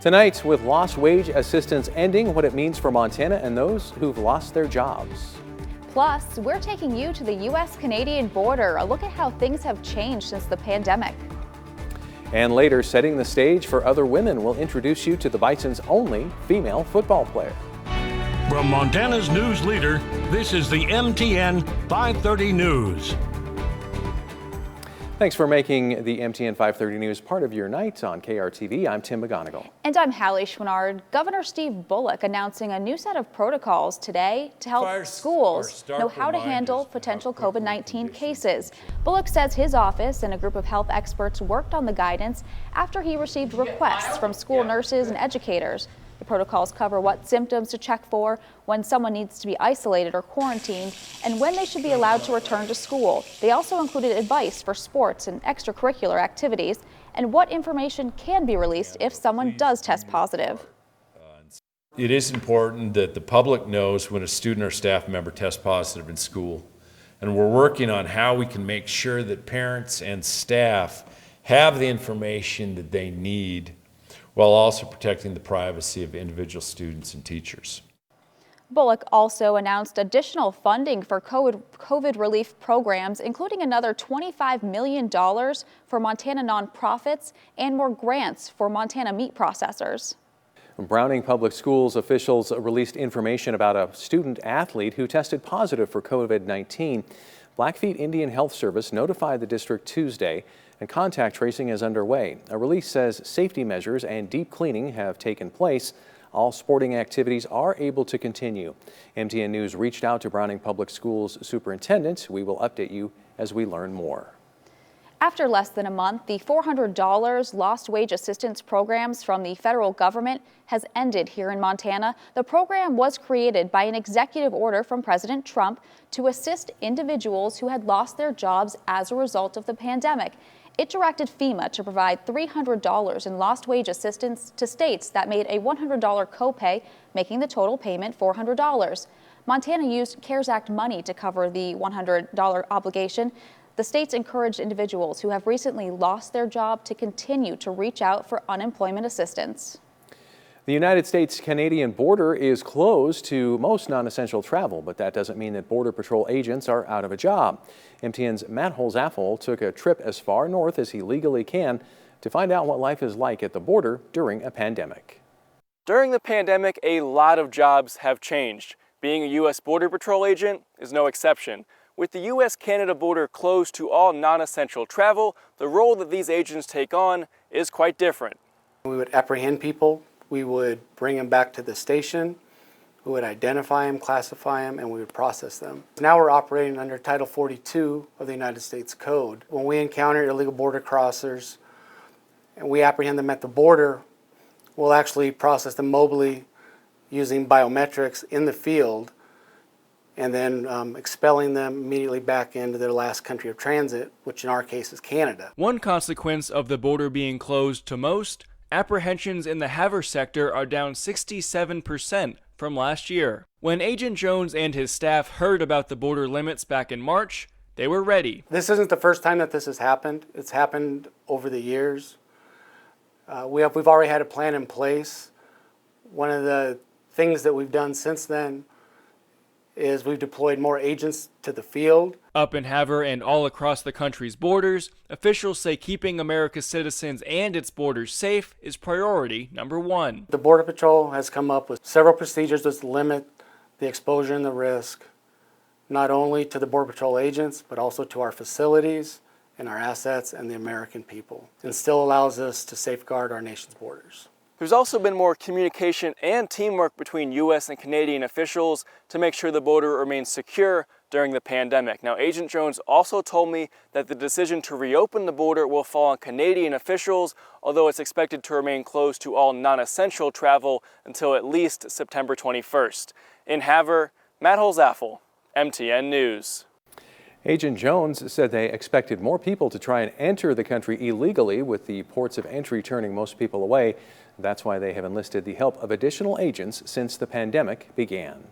Tonight, with lost wage assistance ending, what it means for Montana and those who've lost their jobs. Plus, we're taking you to the U.S.-Canadian border, a look at how things have changed since the pandemic. And later, setting the stage for other women, we'll introduce you to the Bison's only female football player. From Montana's news leader, this is the MTN 530 News. Thanks for making the MTN 530 News part of your night on KRTV. I'm Tim McGonigal. And I'm Hallie Schwinnard. Governor Steve Bullock announcing a new set of protocols today to help schools know how to handle potential COVID-19 cases. Bullock says his office and a group of health experts worked on the guidance after he received requests from school nurses and educators. The protocols cover what symptoms to check for, when someone needs to be isolated or quarantined, and when they should be allowed to return to school. They also included advice for sports and extracurricular activities, and what information can be released if someone does test positive. It is important that the public knows when a student or staff member tests positive in school. And we're working on how we can make sure that parents and staff have the information that they need, while also protecting the privacy of individual students and teachers. Bullock also announced additional funding for COVID relief programs, including another $25 million for Montana nonprofits and more grants for Montana meat processors. Browning Public Schools officials released information about a student athlete who tested positive for COVID-19. Blackfeet Indian Health Service notified the district Tuesday, and contact tracing is underway. A release says safety measures and deep cleaning have taken place. All sporting activities are able to continue. MTN News reached out to Browning Public Schools superintendent. We will update you as we learn more. After less than a month, the $400 lost wage assistance programs from the federal government has ended here in Montana. The program was created by an executive order from President Trump to assist individuals who had lost their jobs as a result of the pandemic. It directed FEMA to provide $300 in lost wage assistance to states that made a $100 copay, making the total payment $400. Montana used CARES Act money to cover the $100 obligation. The states encouraged individuals who have recently lost their job to continue to reach out for unemployment assistance. The United States-Canadian border is closed to most non-essential travel, but that doesn't mean that Border Patrol agents are out of a job. MTN's Matt Holzaffel took a trip as far north as he legally can to find out what life is like at the border during a pandemic. During the pandemic, a lot of jobs have changed. Being a U.S. Border Patrol agent is no exception. With the U.S.-Canada border closed to all non-essential travel, the role that these agents take on is quite different. We would apprehend people. We would bring them back to the station, we would identify them, classify them, and we would process them. Now we're operating under Title 42 of the United States Code. When we encounter illegal border crossers and we apprehend them at the border, we'll actually process them mobilely using biometrics in the field and then expelling them immediately back into their last country of transit, which in our case is Canada. One consequence of the border being closed to most, apprehensions in the Havre sector are down 67% from last year. When Agent Jones and his staff heard about the border limits back in March, they were ready. This isn't the first time that this has happened. It's happened over the years. We've already had a plan in place. One of the things that we've done since then is we've deployed more agents to the field. Up in Havre and all across the country's borders, officials say keeping America's citizens and its borders safe is priority number one. The Border Patrol has come up with several procedures that limit the exposure and the risk, not only to the Border Patrol agents, but also to our facilities and our assets and the American people, and still allows us to safeguard our nation's borders. There's also been more communication and teamwork between U.S. and Canadian officials to make sure the border remains secure during the pandemic. Now, Agent Jones also told me that the decision to reopen the border will fall on Canadian officials, although it's expected to remain closed to all non-essential travel until at least September 21st. In Havre, Matt Holzaffel, MTN News. Agent Jones said they expected more people to try and enter the country illegally, with the ports of entry turning most people away. That's why they have enlisted the help of additional agents since the pandemic began.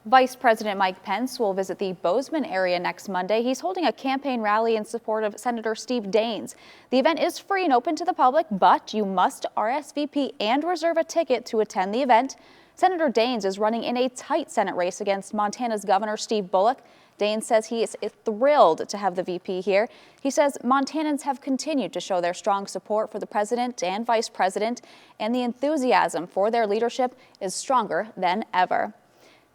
Vice President Mike Pence will visit the Bozeman area next Monday. He's holding a campaign rally in support of Senator Steve Daines. The event is free and open to the public, but you must RSVP and reserve a ticket to attend the event. Senator Daines is running in a tight Senate race against Montana's Governor Steve Bullock. Daines says he is thrilled to have the VP here. He says Montanans have continued to show their strong support for the president and vice president, and the enthusiasm for their leadership is stronger than ever.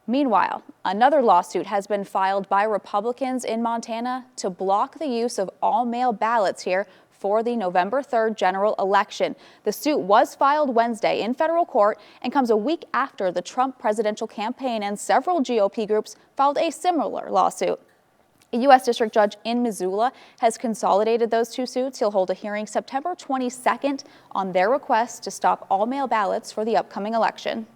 Meanwhile, another lawsuit has been filed by Republicans in Montana to block the use of all mail ballots here for the November 3rd general election. The suit was filed Wednesday in federal court and comes a week after the Trump presidential campaign and several GOP groups filed a similar lawsuit. A U.S. District Judge in Missoula has consolidated those two suits. He'll hold a hearing September 22nd on their request to stop all mail ballots for the upcoming election.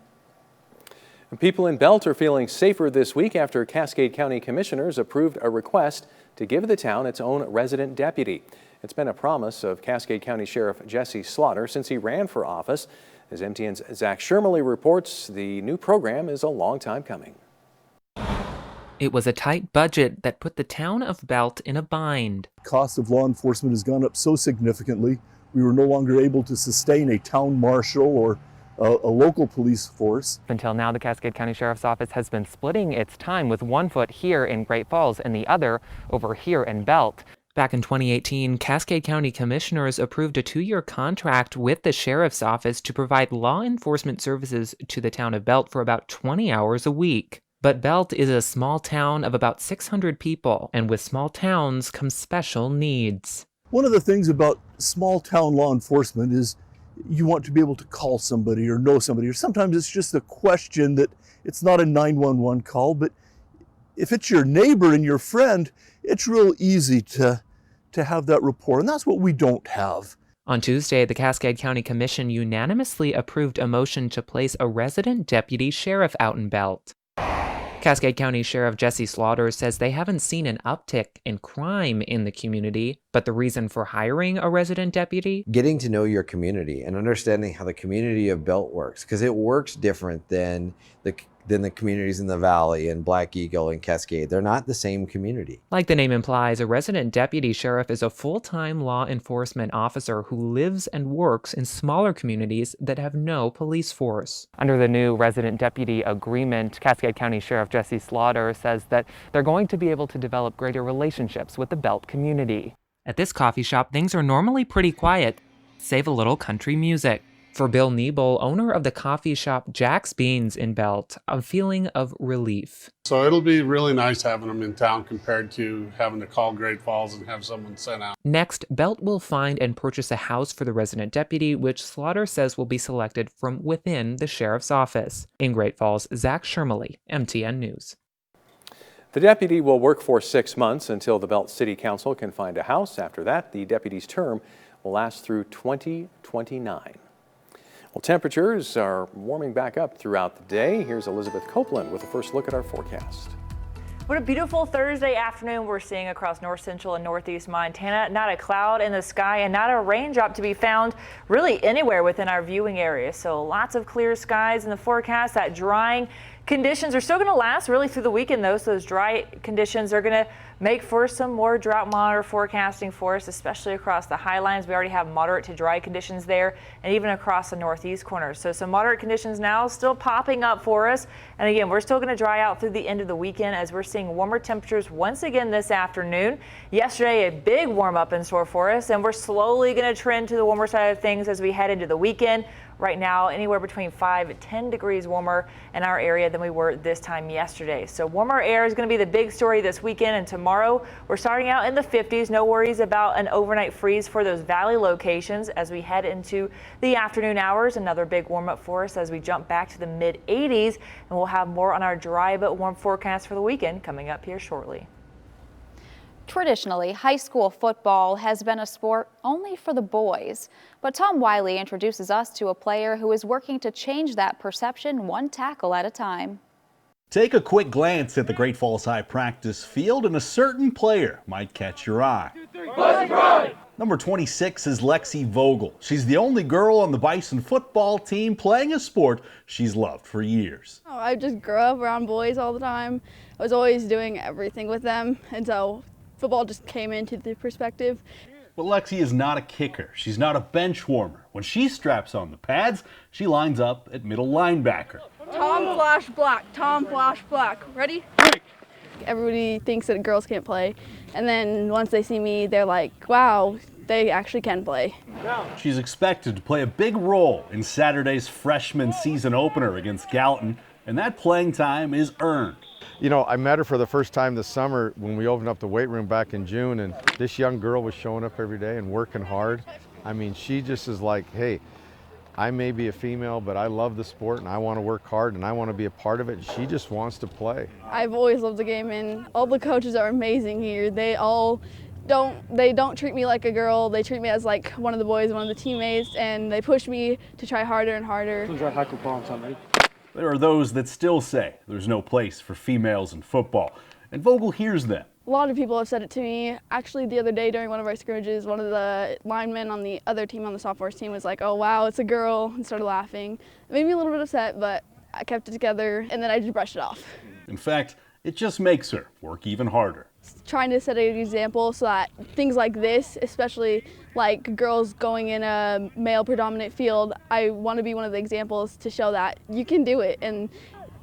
People in Belt are feeling safer this week after Cascade County commissioners approved a request to give the town its own resident deputy. It's been a promise of Cascade County Sheriff Jesse Slaughter since he ran for office. As MTN's Zach Shermley reports, the new program is a long time coming. It was a tight budget that put the town of Belt in a bind. Cost of law enforcement has gone up so significantly, we were no longer able to sustain a town marshal or a local police force. Until now, the Cascade County Sheriff's Office has been splitting its time with one foot here in Great Falls and the other over here in Belt. Back in 2018, Cascade County commissioners approved a 2-year contract with the Sheriff's Office to provide law enforcement services to the town of Belt for about 20 hours a week. But Belt is a small town of about 600 people, and with small towns come special needs. One of the things about small town law enforcement is you want to be able to call somebody or know somebody, or sometimes it's just a question that it's not a 911 call, but if it's your neighbor and your friend, it's real easy to have that rapport, and that's what we don't have. On Tuesday, the Cascade County Commission unanimously approved a motion to place a resident deputy sheriff out in Belt. Cascade County Sheriff Jesse Slaughter says they haven't seen an uptick in crime in the community, but the reason for hiring a resident deputy? Getting to know your community and understanding how the community of Belt works, because it works different than the communities in the Valley and Black Eagle and Cascade. They're not the same community. Like the name implies, a resident deputy sheriff is a full-time law enforcement officer who lives and works in smaller communities that have no police force. Under the new resident deputy agreement, Cascade County Sheriff Jesse Slaughter says that they're going to be able to develop greater relationships with the Belt community. At this coffee shop, things are normally pretty quiet, save a little country music. For Bill Niebel, owner of the coffee shop Jack's Beans in Belt, a feeling of relief. So it'll be really nice having them in town compared to having to call Great Falls and have someone sent out. Next, Belt will find and purchase a house for the resident deputy, which Slaughter says will be selected from within the sheriff's office. In Great Falls, Zach Shermley, MTN News. The deputy will work for 6 months until the Belt City Council can find a house. After that, the deputy's term will last through 2029. Well, temperatures are warming back up throughout the day. Here's Elizabeth Copeland with a first look at our forecast. What a beautiful Thursday afternoon we're seeing across north central and northeast Montana. Not a cloud in the sky and not a raindrop to be found really anywhere within our viewing area. So lots of clear skies in the forecast. That drying conditions are still going to last really through the weekend, though. So those dry conditions are going to make for some more drought monitor forecasting for us, especially across the highlands. We already have moderate to dry conditions there and even across the northeast corner. So some moderate conditions now still popping up for us. And again, we're still going to dry out through the end of the weekend as we're seeing warmer temperatures once again this afternoon. Yesterday, a big warm up in store for us, and we're slowly going to trend to the warmer side of things as we head into the weekend. Right now, anywhere between 5 to 10 degrees warmer in our area than we were this time yesterday. So warmer air is going to be the big story this weekend, and tomorrow we're starting out in the 50s. No worries about an overnight freeze for those valley locations as we head into the afternoon hours. Another big warm up for us as we jump back to the mid 80s, and we'll have more on our dry but warm forecast for the weekend coming up here shortly. Traditionally, high school football has been a sport only for the boys. But Tom Wiley introduces us to a player who is working to change that perception one tackle at a time. Take a quick glance at the Great Falls High practice field and a certain player might catch your eye. Number 26 is Lexi Vogel. She's the only girl on the Bison football team playing a sport she's loved for years. I just grew up around boys all the time. I was always doing everything with them, and so football just came into the perspective. But Lexi is not a kicker. She's not a bench warmer. When she straps on the pads, she lines up at middle linebacker. Tom Flash Black, Tom Flash Black. Ready? Everybody thinks that girls can't play, and then once they see me, they're like, wow, they actually can play. She's expected to play a big role in Saturday's freshman season opener against Gallatin, and that playing time is earned. You know, I met her for the first time this summer when we opened up the weight room back in June, and this young girl was showing up every day and working hard. I mean, she just is like, hey, I may be a female, but I love the sport and I want to work hard and I want to be a part of it. She just wants to play. I've always loved the game, and all the coaches are amazing here. They don't treat me like a girl. They treat me as like one of the boys, one of the teammates, and they push me to try harder and harder. There are those that still say there's no place for females in football, and Vogel hears them. A lot of people have said it to me. Actually, the other day during one of our scrimmages, one of the linemen on the other team, on the sophomores team, was like, oh wow, it's a girl, and started laughing. It made me a little bit upset, but I kept it together, and then I just brushed it off. In fact, it just makes her work even harder. Trying to set an example so that things like this, especially like girls going in a male-predominant field, I want to be one of the examples to show that you can do it. And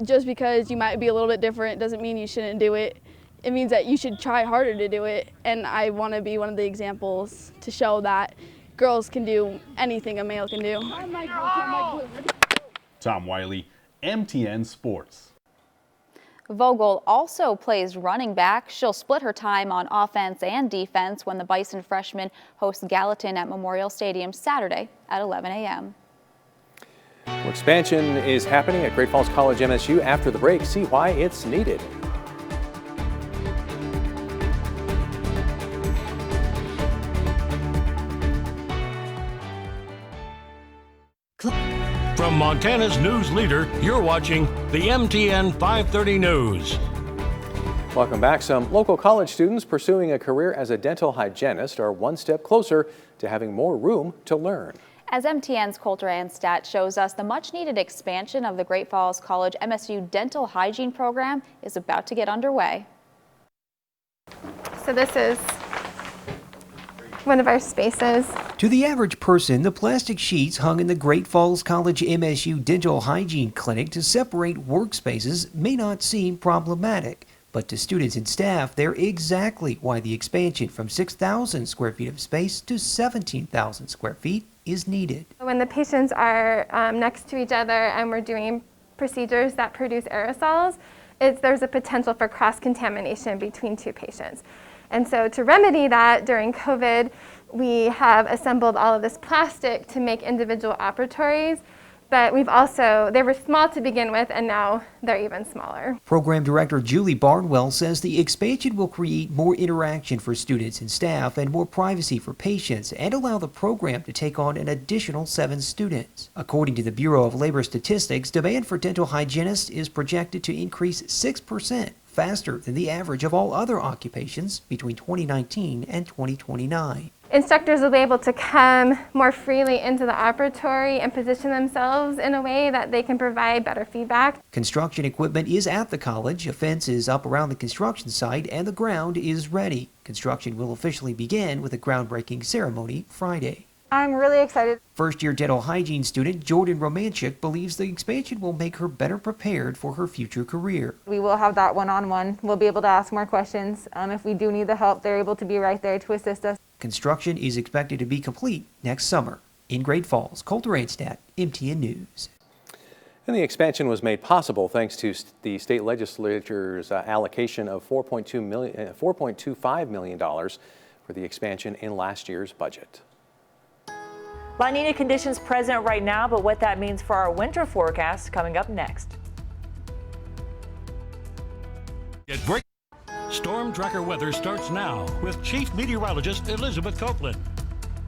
just because you might be a little bit different doesn't mean you shouldn't do it. It means that you should try harder to do it. And I want to be one of the examples to show that girls can do anything a male can do. Tom Wiley, MTN Sports. Vogel also plays running back. She'll split her time on offense and defense when the Bison freshmen host Gallatin at Memorial Stadium Saturday at 11 a.m. Well, expansion is happening at Great Falls College MSU after the break. See why it's needed. From Montana's news leader, you're watching the MTN 530 News. Welcome back. Some local college students pursuing a career as a dental hygienist are one step closer to having more room to learn. As MTN's Coulter Anstat shows us, the much-needed expansion of the Great Falls College MSU dental hygiene program is about to get underway. So this is one of our spaces. To the average person, the plastic sheets hung in the Great Falls College MSU Dental Hygiene Clinic to separate workspaces may not seem problematic. But to students and staff, they're exactly why the expansion from 6,000 square feet of space to 17,000 square feet is needed. When the patients are next to each other and we're doing procedures that produce aerosols, there's a potential for cross-contamination between two patients. And so to remedy that during COVID, we have assembled all of this plastic to make individual operatories, but they were small to begin with, and now they're even smaller. Program Director Julie Barnwell says the expansion will create more interaction for students and staff and more privacy for patients and allow the program to take on an additional 7 students. According to the Bureau of Labor Statistics, demand for dental hygienists is projected to increase 6%. Faster than the average of all other occupations between 2019 and 2029. Instructors will be able to come more freely into the operatory and position themselves in a way that they can provide better feedback. Construction equipment is at the college, a fence is up around the construction site, and the ground is ready. Construction will officially begin with a groundbreaking ceremony Friday. I'm really excited. First-year dental hygiene student Jordan Romanchik believes the expansion will make her better prepared for her future career. We will have that one-on-one. We'll be able to ask more questions. If we do need the help, they're able to be right there to assist us. Construction is expected to be complete next summer. In Great Falls, Coulter Anstat, MTN News. And the expansion was made possible thanks to the state legislature's allocation of $4.25 million for the expansion in last year's budget. La Nina conditions present right now, but what that means for our winter forecast coming up next. Get break. Storm Tracker weather starts now with Chief Meteorologist Elizabeth Copeland.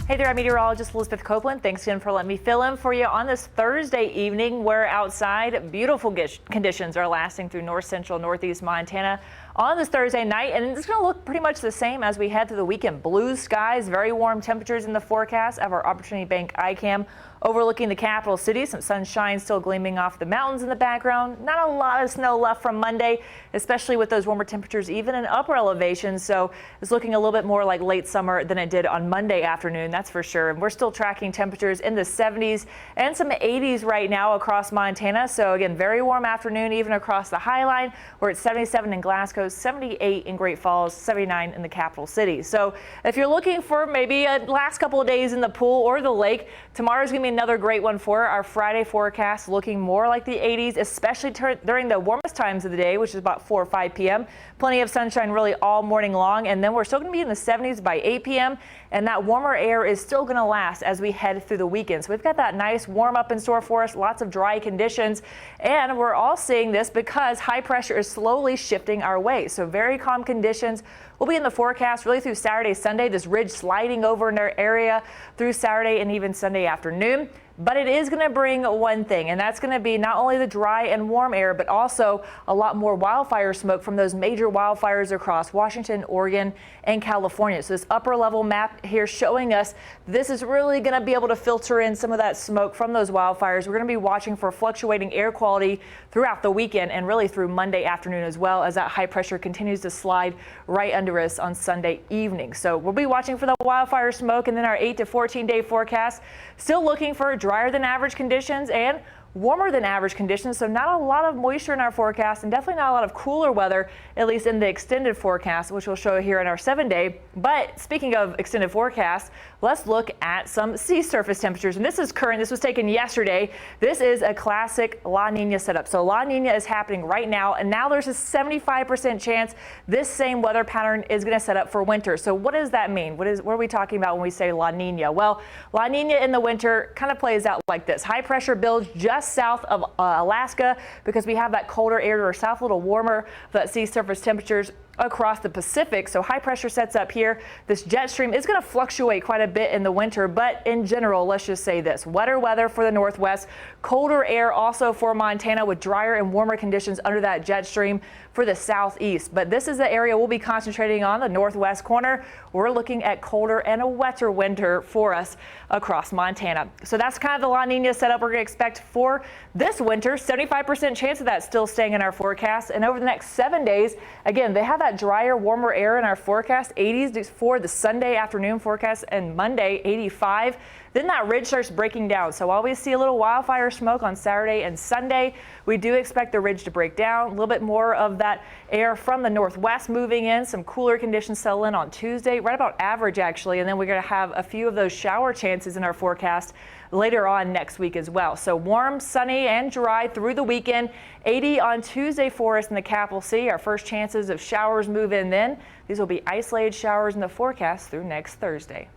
Hey there, I'm meteorologist Elizabeth Copeland. Thanks again for letting me fill in for you on this Thursday evening where outside beautiful conditions are lasting through north central, northeast Montana on this Thursday night. And it's going to look pretty much the same as we head through the weekend. Blue skies, very warm temperatures in the forecast of our Opportunity Bank iCam overlooking the capital city. Some sunshine still gleaming off the mountains in the background. Not a lot of snow left from Monday, especially with those warmer temperatures even in upper elevations. So it's looking a little bit more like late summer than it did on Monday afternoon, that's for sure. And we're still tracking temperatures in the 70s and some 80s right now across Montana. So again, very warm afternoon even across the High Line. We're at 77 in Glasgow, 78 in Great Falls, 79 in the capital city. So if you're looking for maybe a last couple of days in the pool or the lake, tomorrow's going to be another great one for our Friday forecast, looking more like the 80s, especially during the warmest times of the day, which is about 4 or 5 p.m. Plenty of sunshine really all morning long, and then we're still going to be in the 70s by 8 p.m. and that warmer air is still going to last as we head through the weekend. So we've got that nice warm up in store for us, lots of dry conditions, and we're all seeing this because high pressure is slowly shifting our way. So very calm conditions will be in the forecast really through Saturday, Sunday. This ridge sliding over in our area through Saturday and even Sunday afternoon. But it is going to bring one thing, and that's going to be not only the dry and warm air, but also a lot more wildfire smoke from those major wildfires across Washington, Oregon, and California. So this upper level map here showing us this is really going to be able to filter in some of that smoke from those wildfires. We're going to be watching for fluctuating air quality throughout the weekend and really through Monday afternoon as well, as that high pressure continues to slide right under us on Sunday evening. So we'll be watching for the wildfire smoke, and then our 8 to 14 day forecast still looking for drier than average conditions and warmer than average conditions. So not a lot of moisture in our forecast and definitely not a lot of cooler weather, at least in the extended forecast, which we'll show here in our 7-day. But speaking of extended forecast, let's look at some sea surface temperatures. And this is current. This was taken yesterday. This is a classic La Nina setup. So La Nina is happening right now, and now there's a 75% chance this same weather pattern is going to set up for winter. So what does that mean? What are we talking about when we say La Nina? Well, La Nina in the winter kind of plays out like this. High pressure builds just south of Alaska because we have that colder air to our south, a little warmer, that sea surface temperatures across the Pacific. So high pressure sets up here. This jet stream is going to fluctuate quite a bit in the winter, but in general, let's just say this: wetter weather for the Northwest, colder air also for Montana with drier and warmer conditions under that jet stream for the Southeast. But this is the area we'll be concentrating on, the Northwest corner. We're looking at colder and a wetter winter for us across Montana. So that's kind of the La Nina setup we're going to expect for this winter. 75% chance of that still staying in our forecast. And over the next 7 days, again, they have that drier, warmer air in our forecast. 80s for the Sunday afternoon forecast, and Monday 85. Then that ridge starts breaking down. So while we see a little wildfire smoke on Saturday and Sunday, we do expect the ridge to break down. A little bit more of that air from the northwest moving in. Some cooler conditions settle in on Tuesday, right about average actually. And then we're going to have a few of those shower chances in our forecast later on next week as well. So warm, sunny, and dry through the weekend. 80 on Tuesday for us in the capital city. Our first chances of showers move in then. These will be isolated showers in the forecast through next Thursday.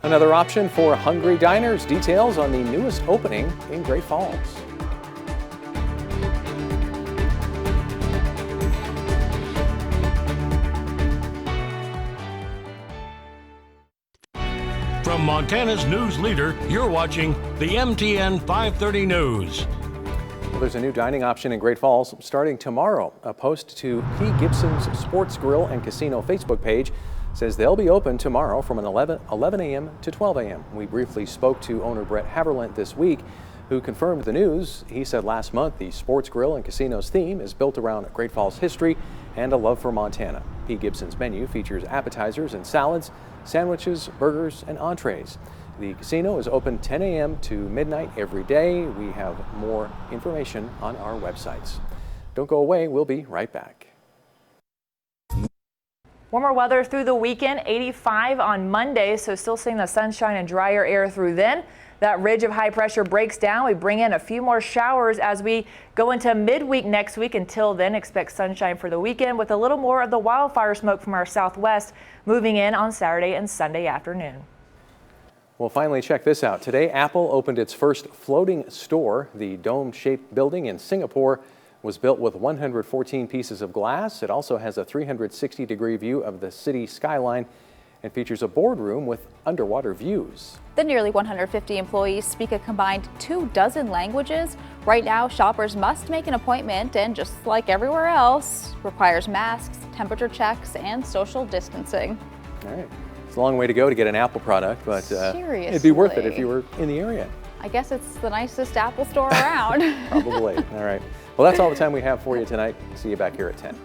Another option for hungry diners. Details on the newest opening in Great Falls. From Montana's news leader, you're watching the MTN 530 News. Well, there's a new dining option in Great Falls starting tomorrow. A post to P. Gibson's Sports Grill and Casino Facebook page says they'll be open tomorrow from 11 a.m. to 12 a.m. We briefly spoke to owner Brett Haverland this week, who confirmed the news. He said last month the Sports Grill and Casino's theme is built around Great Falls history and a love for Montana. P. Gibson's menu features appetizers and salads, sandwiches, burgers, and entrees. The casino is open 10 a.m. to midnight every day. We have more information on our websites. Don't go away. We'll be right back. Warmer weather through the weekend, 85 on Monday, so still seeing the sunshine and drier air through then. That ridge of high pressure breaks down. We bring in a few more showers as we go into midweek next week. Until then, expect sunshine for the weekend with a little more of the wildfire smoke from our southwest moving in on Saturday and Sunday afternoon. Well, finally, check this out. Today, Apple opened its first floating store. The dome-shaped building in Singapore was built with 114 pieces of glass. It also has a 360-degree view of the city skyline and features a boardroom with underwater views. The nearly 150 employees speak a combined 24 languages. Right now, shoppers must make an appointment and, just like everywhere else, requires masks, temperature checks, and social distancing. All right. It's a long way to go to get an Apple product, but Seriously. it'd be worth it if you were in the area. I guess it's the nicest Apple store around. Probably. All right. Well, that's all the time we have for you tonight. See you back here at 10.